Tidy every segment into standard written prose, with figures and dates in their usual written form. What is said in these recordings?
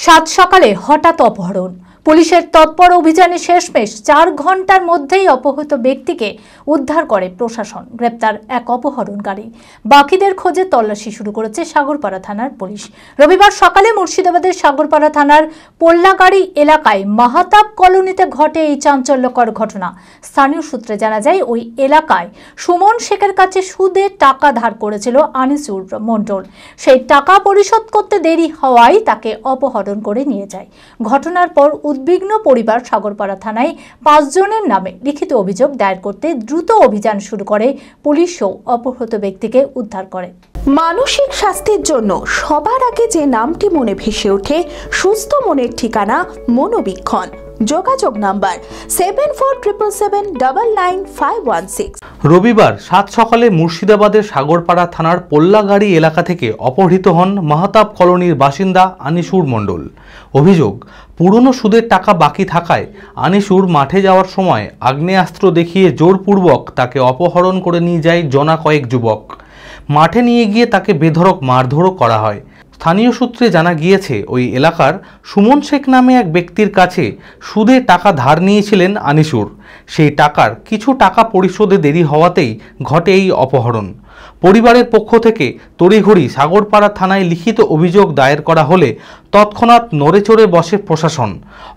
সাত সকালে হঠাৎ অপহরণ। পুলিশের তৎপর অভিযানে শেষমেশ 4 ঘন্টার মধ্যেই অপহৃত ব্যক্তিকে উদ্ধার করে প্রশাসন। গ্রেপ্তার এক অপহরণকারী। বাকিদের খোঁজে তল্লাশি শুরু করেছে সাগরপাড়া থানার পুলিশ। রবিবার সকালে মুর্শিদাবাদের সাগরপাড়া থানার পোল্লাগাড়ি এলাকায় মাহাতাব কলোনিতে ঘটে এই চাঞ্চল্যকর ঘটনা। স্থানীয় সূত্রে জানা যায়, ওই এলাকায় সুমন শেখের কাছে সুদে টাকা ধার করেছিল আনিসুর মণ্ডল। সেই টাকা পরিশোধ করতে দেরি হওয়ায় তাকে অপহরণ করে নিয়ে যায়। ঘটনার পর উদ্বিগ্ন পরিবার সাগরপাড়া থানায় 5 জনের নামে লিখিত অভিযোগ দায়ের করতে দ্রুত অভিযান শুরু করে পুলিশও অপহৃত ব্যক্তিকে উদ্ধার করে। মানসিক স্বাস্থ্যের জন্য সবার আগে যে নামটি মনে ভেসে ওঠে, সুস্থ মনের ঠিকানা মনোবীক্ষণ। যোগাযোগ নাম্বার 7477799516। রবিবার 7 সকালে মুর্শিদাবাদের সাগরপাড়া থানার পোল্লাগাড়ি এলাকা থেকে অপহৃত হন মাহাতাব কলোনির বাসিন্দা আনিসুর মণ্ডল। অভিযোগ, পুরনো সুদের টাকা বাকি থাকায় আনিসুর মাঠে যাওয়ার সময় আগ্নেয়াস্ত্র দেখিয়ে জোরপূর্বক তাকে অপহরণ করে নিয়ে যায় জনা কয়েক যুবক। মাঠে নিয়ে গিয়ে তাকে বেধড়ক মারধরও করা হয়। স্থানীয় সূত্রে জানা গিয়েছে, ওই এলাকার সুমন শেখ নামে এক ব্যক্তির কাছে সুদে টাকা ধার নিয়েছিলেন আনিসুর। সেই টাকার কিছু টাকা পরিশোধে দেরি হওয়াতেই ঘটে এই অপহরণ। পরিবারের পক্ষ থেকে তড়িঘড়ি সাগরপাড়া থানায় লিখিত অভিযোগ দায়ের করা হলে তৎক্ষণাৎ নড়েচড়ে বসে প্রশাসন।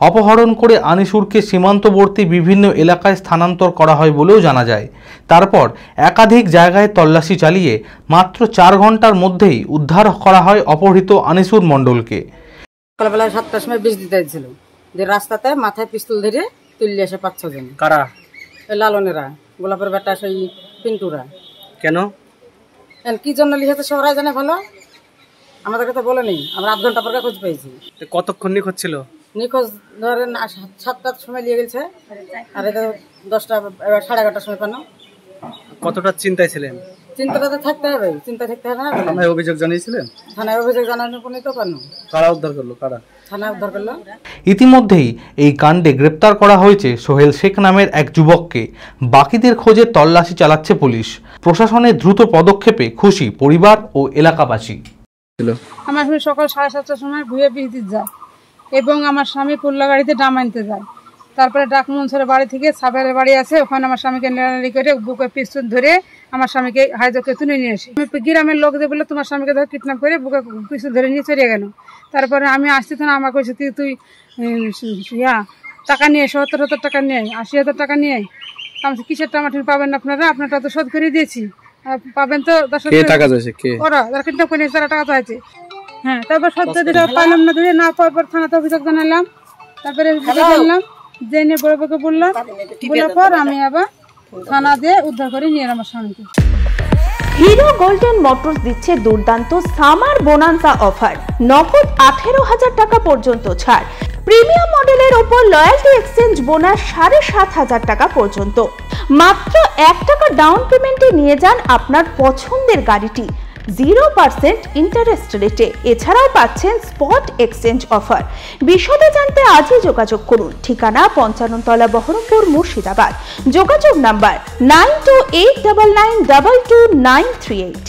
অপহরণ করে আনিসুরকে সীমান্তবর্তী বিভিন্ন এলাকায় স্থানান্তর করা হয় বলেও জানা যায়। তারপর একাধিক জায়গায় তল্লাশি চালিয়ে মাত্র 4 ঘন্টার মধ্যেই উদ্ধার করা হয় অপহৃত আনিসুর মণ্ডলকে। সকালবেলা 7টার সময় বিষ দিতে ছিল, যে রাস্তাতে মাথায় পিস্তল ধরে তুললে এসে 5-6 জন। কারা? লালনেরা, গোলাপের বেটা, সেই পিন্টুরা। কেন কি জন্য লিখেছে সবাই জানে ভালো, আমাদেরকে তো বলে নেই। আমরা 8 ঘন্টা পরে খোঁজ পেয়েছি। কতক্ষণ নিখোঁজ ছিল? নিখোঁজ ধরেন 7টার সময় নিয়ে গেছে, আর এটা 10টা 11:30টার সময় পানো। কতটা চিন্তায় ছিলেন? চিন্তাটা তো থাকতে হবে, চিন্তা থাকতে হবে না। থানায় অভিযোগ জানিয়েছিলেন? থানায় অভিযোগ জানানোর পরে তো পানো। কারা উদ্ধার করলো? কারা থানায় উদ্ধার করলো? ইতিমধ্যেই এই কাণ্ডে গ্রেপ্তার করা হয়েছে সোহেল শেখ নামের এক যুবককে। বাকিদের খোঁজে তল্লাশি চালাচ্ছে পুলিশ। প্রশাসনের দ্রুত পদক্ষেপে খুশি পরিবার ও এলাকাবাসী। আমার স্বামী সকাল 7:30টার সময় ভুয়ে বিষ দিতে যায় এবং আমার স্বামী পোল্লাগাড়িতে ডাম আনতে যায়। তারপরে ডাকমনসরের বাড়ি থেকে সাবেরের বাড়ি আছে, ওখানে আমার স্বামীকে নেড়ানি করে বুকে পিস্তল ধরে আমার স্বামীকে হাইজকে তুলে নিয়ে আসে। গ্রামের লোক যে বলে তোমার স্বামীকে ধরে কিডন্যাপ করে বুকে পিস্তল ধরে নিয়ে চলে গেল। তারপরে আমি আসছি তো না, আমার কইছে তুই টাকা নিয়ে 70,000 টাকা নিয়ে 80,000 টাকা নিয়ে। আমি কিসের টামাটির পাবেন আপনারা, আপনারটা তো শোধ করে দিয়েছি, পাবেন তো 10,000 টাকা ওরা কিডন্যাপ করে তারা টাকা চাইছে। হ্যাঁ, তারপর সত্য দিলে পাইলাম না, ধরে না পাওয়ার পর থানাতে অভিযোগ জানালাম। তারপরে জানলাম যে নিয়ে বড় বউকে বললাম, বলার পর আমি আবার থানা দিয়ে উদ্ধার করে নিয়ে আমার স্বামীকে। হিরো গোল্ডেন মোটরস দিচ্ছে দুর্দান্ত সামার বোনান্সা অফার। নগদ 18,000 টাকা পর্যন্ত ছাড়। প্রিমিয়াম মডেলের উপর লয়্যালটি এক্সচেঞ্জ বোনাস 7,500 টাকা পর্যন্ত। মাত্র 1 টাকা ডাউন পেমেন্টে নিয়ে যান আপনার পছন্দের গাড়িটি 0% ইন্টারেস্ট রেটে। এছাড়াও পাচ্ছেন স্পট এক্সচেঞ্জ অফার। বিশদে জানতে আজই যোগাযোগ করুন। ঠিকানা 55 তলা বহরমপুর, মুর্শিদাবাদ। যোগাযোগ নাম্বার 9289922938।